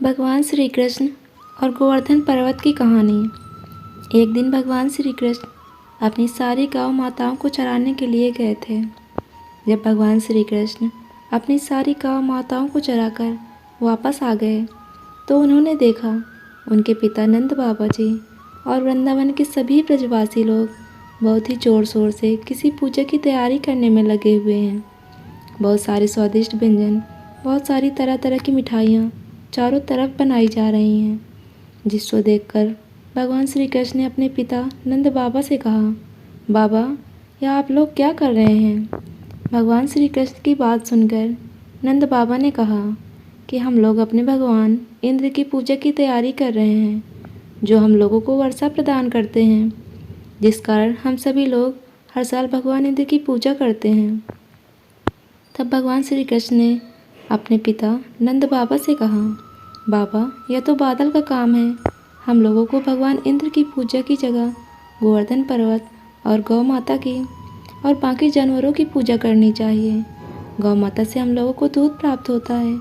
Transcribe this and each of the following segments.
भगवान श्री कृष्ण और गोवर्धन पर्वत की कहानी। एक दिन भगवान श्री कृष्ण अपनी सारी गौ माताओं को चराने के लिए गए थे। जब भगवान श्री कृष्ण अपनी सारी गौ माताओं को चराकर वापस आ गए तो उन्होंने देखा उनके पिता नंद बाबा जी और वृंदावन के सभी ब्रजवासी लोग बहुत ही ज़ोर शोर से किसी पूजा की तैयारी करने में लगे हुए हैं। बहुत सारे स्वादिष्ट व्यंजन, बहुत सारी तरह तरह की मिठाइयाँ चारों तरफ बनाई जा रही हैं, जिसको देखकर भगवान श्री कृष्ण ने अपने पिता नंद बाबा से कहा, बाबा, यह आप लोग क्या कर रहे हैं? भगवान श्री कृष्ण की बात सुनकर नंद बाबा ने कहा कि हम लोग अपने भगवान इंद्र की पूजा की तैयारी कर रहे हैं, जो हम लोगों को वर्षा प्रदान करते हैं, जिस कारण हम सभी लोग हर साल भगवान इंद्र की पूजा करते हैं। तब भगवान श्री कृष्ण ने अपने पिता नंद बाबा से कहा, बाबा, यह तो बादल का काम है। हम लोगों को भगवान इंद्र की पूजा की जगह गोवर्धन पर्वत और गौ माता की और बाकी जानवरों की पूजा करनी चाहिए। गौ माता से हम लोगों को दूध प्राप्त होता है।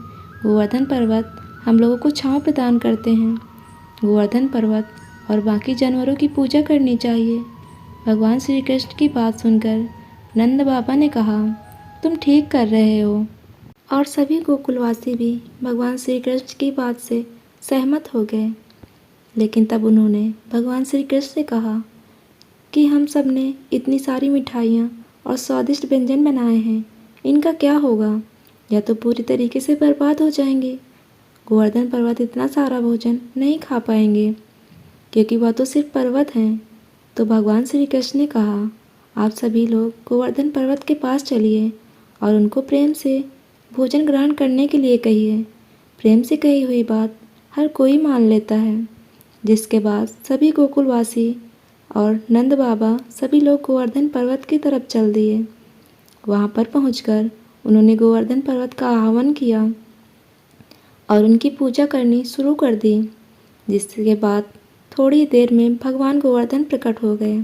गोवर्धन पर्वत हम लोगों को छांव प्रदान करते हैं। गोवर्धन पर्वत और बाकी जानवरों की पूजा करनी चाहिए। भगवान श्री कृष्ण की बात सुनकर नंद बाबा ने कहा, तुम ठीक कर रहे हो। और सभी गोकुलवासी भी भगवान श्री कृष्ण की बात से सहमत हो गए। लेकिन तब उन्होंने भगवान श्री कृष्ण से कहा कि हम सब ने इतनी सारी मिठाइयाँ और स्वादिष्ट व्यंजन बनाए हैं, इनका क्या होगा? या तो पूरी तरीके से बर्बाद हो जाएंगे। गोवर्धन पर्वत इतना सारा भोजन नहीं खा पाएंगे, क्योंकि वह तो सिर्फ पर्वत हैं। तो भगवान श्री कृष्ण ने कहा, आप सभी लोग गोवर्धन पर्वत के पास चलिए और उनको प्रेम से भोजन ग्रहण करने के लिए कहिए। प्रेम से कही हुई बात हर कोई मान लेता है। जिसके बाद सभी गोकुलवासी और नंद बाबा सभी लोग गोवर्धन पर्वत की तरफ चल दिए। वहाँ पर पहुँचकर उन्होंने गोवर्धन पर्वत का आह्वान किया और उनकी पूजा करनी शुरू कर दी। जिसके बाद थोड़ी देर में भगवान गोवर्धन प्रकट हो गए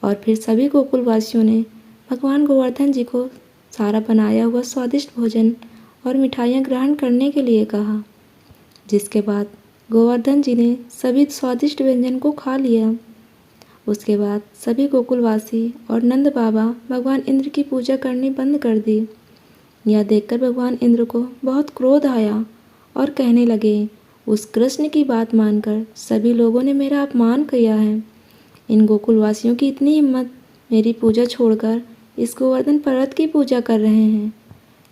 और फिर सभी गोकुलवासियों ने भगवान गोवर्धन जी को सारा बनाया हुआ स्वादिष्ट भोजन और मिठाइयाँ ग्रहण करने के लिए कहा। जिसके बाद गोवर्धन जी ने सभी स्वादिष्ट व्यंजन को खा लिया। उसके बाद सभी गोकुलवासी और नंद बाबा भगवान इंद्र की पूजा करनी बंद कर दी। यह देखकर भगवान इंद्र को बहुत क्रोध आया और कहने लगे, उस कृष्ण की बात मानकर सभी लोगों ने मेरा अपमान किया है। इन गोकुलवासियों की इतनी हिम्मत, मेरी पूजा छोड़कर इस गोवर्धन पर्वत की पूजा कर रहे हैं।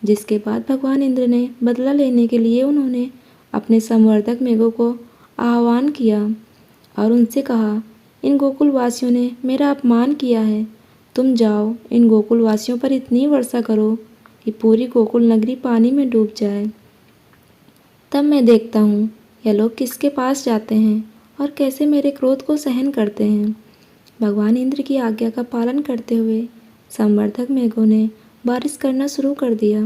जिसके बाद भगवान इंद्र ने बदला लेने के लिए उन्होंने अपने संवर्धक मेघों को आह्वान किया और उनसे कहा, इन गोकुलवासियों ने मेरा अपमान किया है, तुम जाओ इन गोकुलवासियों पर इतनी वर्षा करो कि पूरी गोकुल नगरी पानी में डूब जाए। तब मैं देखता हूँ यह लोग किसके पास जाते हैं और कैसे मेरे क्रोध को सहन करते हैं। भगवान इंद्र की आज्ञा का पालन करते हुए संवर्धक मेघों ने बारिश करना शुरू कर दिया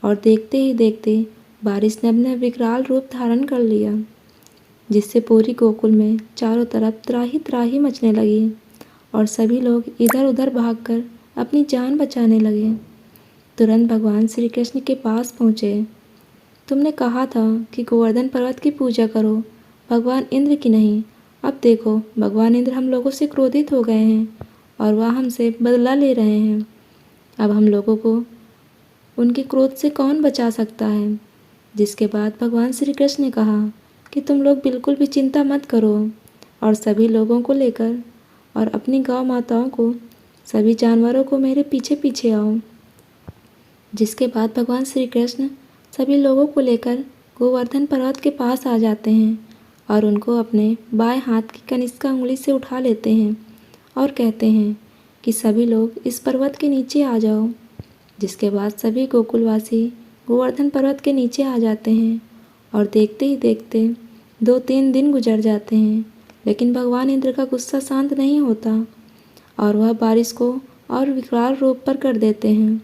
और देखते ही देखते बारिश ने अपना विकराल रूप धारण कर लिया, जिससे पूरी गोकुल में चारों तरफ त्राही त्राही मचने लगी और सभी लोग इधर उधर भागकर अपनी जान बचाने लगे। तुरंत भगवान श्री कृष्ण के पास पहुँचे। तुमने कहा था कि गोवर्धन पर्वत की पूजा करो, भगवान इंद्र की नहीं। अब देखो, भगवान इंद्र हम लोगों से क्रोधित हो गए हैं और वह हमसे बदला ले रहे हैं। अब हम लोगों को उनके क्रोध से कौन बचा सकता है? जिसके बाद भगवान श्री कृष्ण ने कहा कि तुम लोग बिल्कुल भी चिंता मत करो और सभी लोगों को लेकर और अपनी गौ माताओं को, सभी जानवरों को मेरे पीछे पीछे आओ। जिसके बाद भगवान श्री कृष्ण सभी लोगों को लेकर गोवर्धन पर्वत के पास आ जाते हैं और उनको अपने बाएं हाथ की कनिष्का उंगली से उठा लेते हैं और कहते हैं कि सभी लोग इस पर्वत के नीचे आ जाओ। जिसके बाद सभी गोकुलवासी गोवर्धन पर्वत के नीचे आ जाते हैं और देखते ही देखते 2-3 दिन गुजर जाते हैं, लेकिन भगवान इंद्र का गुस्सा शांत नहीं होता और वह बारिश को और विकराल रूप पर कर देते हैं।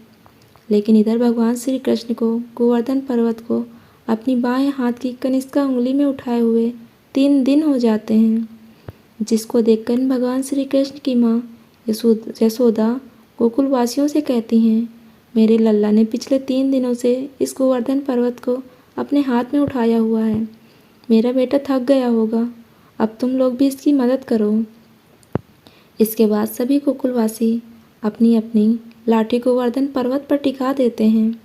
लेकिन इधर भगवान श्री कृष्ण को गोवर्धन पर्वत को अपनी बाएं हाथ की कनिष्का उंगली में उठाए हुए 3 दिन हो जाते हैं, जिसको देखकर भगवान श्री कृष्ण की माँ यशोदा गोकुलवासियों से कहती हैं, मेरे लल्ला ने पिछले 3 दिनों से इस गोवर्धन पर्वत को अपने हाथ में उठाया हुआ है, मेरा बेटा थक गया होगा, अब तुम लोग भी इसकी मदद करो। इसके बाद सभी गोकुलवासी अपनी अपनी लाठी गोवर्धन पर्वत पर टिका देते हैं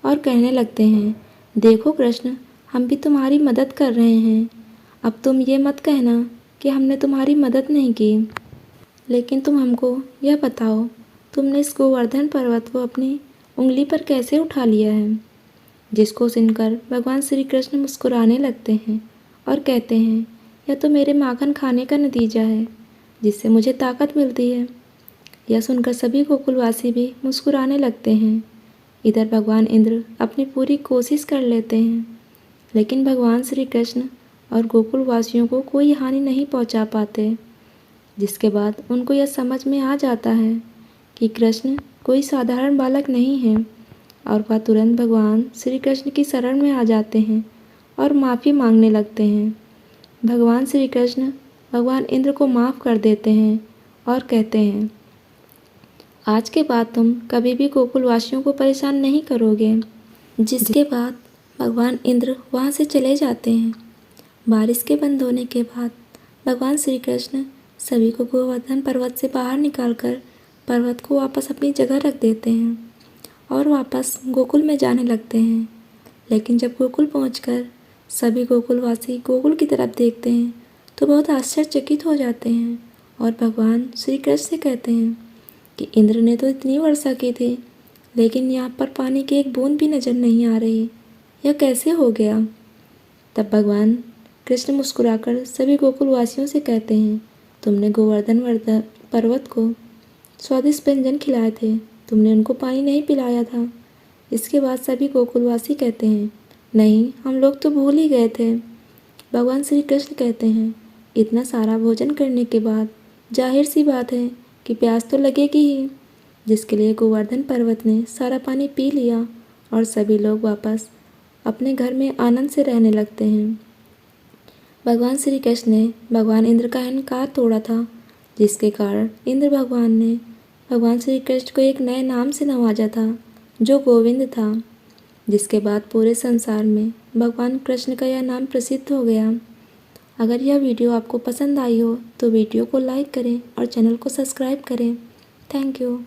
और कहने लगते हैं, देखो कृष्ण, हम भी तुम्हारी मदद कर रहे हैं। अब तुम ये मत कहना कि हमने तुम्हारी मदद नहीं की, लेकिन तुम हमको यह बताओ, तुमने इस गोवर्धन पर्वत को अपनी उंगली पर कैसे उठा लिया है। जिसको सुनकर भगवान श्री कृष्ण मुस्कुराने लगते हैं और कहते हैं, यह तो मेरे माखन खाने का नतीजा है, जिससे मुझे ताकत मिलती है। यह सुनकर सभी गोकुलवासी भी मुस्कुराने लगते हैं। इधर भगवान इंद्र अपनी पूरी कोशिश कर लेते हैं, लेकिन भगवान श्री कृष्ण और गोकुलवासियों को कोई हानि नहीं पहुंचा पाते। जिसके बाद उनको यह समझ में आ जाता है कि कृष्ण कोई साधारण बालक नहीं है, और वह तुरंत भगवान श्री कृष्ण की शरण में आ जाते हैं और माफ़ी मांगने लगते हैं। भगवान श्री कृष्ण भगवान इंद्र को माफ़ कर देते हैं और कहते हैं, आज के बाद तुम कभी भी गोकुलवासियों को परेशान नहीं करोगे। जिसके बाद भगवान इंद्र वहाँ से चले जाते हैं। बारिश के बंद होने के बाद भगवान श्री कृष्ण सभी को गोवर्धन पर्वत से बाहर निकालकर पर्वत को वापस अपनी जगह रख देते हैं और वापस गोकुल में जाने लगते हैं। लेकिन जब गोकुल पहुंचकर सभी गोकुलवासी गोकुल की तरफ देखते हैं तो बहुत आश्चर्यचकित हो जाते हैं और भगवान श्री कृष्ण से कहते हैं कि इंद्र ने तो इतनी वर्षा की थी, लेकिन यहाँ पर पानी की एक बूंद भी नज़र नहीं आ रही, यह कैसे हो गया। तब भगवान कृष्ण मुस्कुराकर सभी गोकुलवासियों से कहते हैं, तुमने गोवर्धन पर्वत को स्वादिष्ट व्यंजन खिलाए थे, तुमने उनको पानी नहीं पिलाया था। इसके बाद सभी गोकुलवासी कहते हैं, नहीं, हम लोग तो भूल ही गए थे। भगवान श्री कृष्ण कहते हैं, इतना सारा भोजन करने के बाद जाहिर सी बात है कि प्यास तो लगेगी ही। जिसके लिए गोवर्धन पर्वत ने सारा पानी पी लिया और सभी लोग वापस अपने घर में आनंद से रहने लगते हैं। भगवान श्री कृष्ण ने भगवान इंद्र का अहंकार तोड़ा था, जिसके कारण इंद्र भगवान ने भगवान श्री कृष्ण को एक नए नाम से नवाजा था, जो गोविंद था। जिसके बाद पूरे संसार में भगवान कृष्ण का यह नाम प्रसिद्ध हो गया। अगर यह वीडियो आपको पसंद आई हो तो वीडियो को लाइक करें और चैनल को सब्सक्राइब करें। Thank you.